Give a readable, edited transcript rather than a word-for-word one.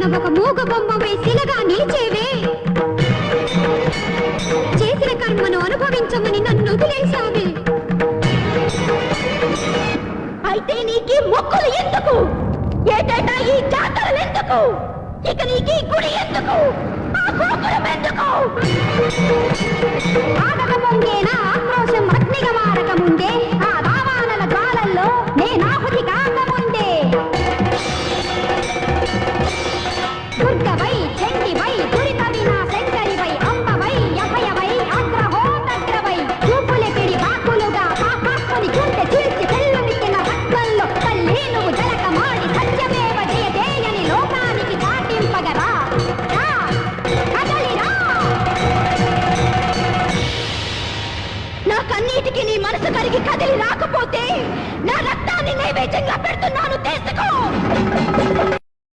పైన ఒక మూగ బొమ్మవై శిలగా నిలిచేవే. చేసిన కర్మను అనుభవించమని నన్ను వదిలేశావే. అయితే నీకు మొక్కులు ఎందుకు? ఏటేటా ఈ జాతరలు ఎందుకు? ఇక నీకు ఈ గుడి ఎందుకు? ఆ గోపురం ఎందుకు? ఆగక పొంగేనా ఆక్రోశం అగ్నిగా మారక ముందే, ఆ రావాణల జ్వాలల్లో నేనాహుతి కాకముందే. దుర్గవై చండివై దురిత వినాశంకరివై అంబవై అభయవై అగ్రహోదగ్రవై చూపులే పిడి బాకులుగా పాపాత్మని గుండె చీల్చి తెల్లుమిట్టిన రక్తంలో తల్లి నువ్వు జలకమాడి సత్యమేవ జయదేయని లోకానికి చాటింపగరా. కదలిరా. నా కన్నీటికి నీ మనసు కరిగి కదిలి రాకపోతే నా రక్తాన్ని నైవేద్యంగా పెడుతున్నాను, తీసుకో.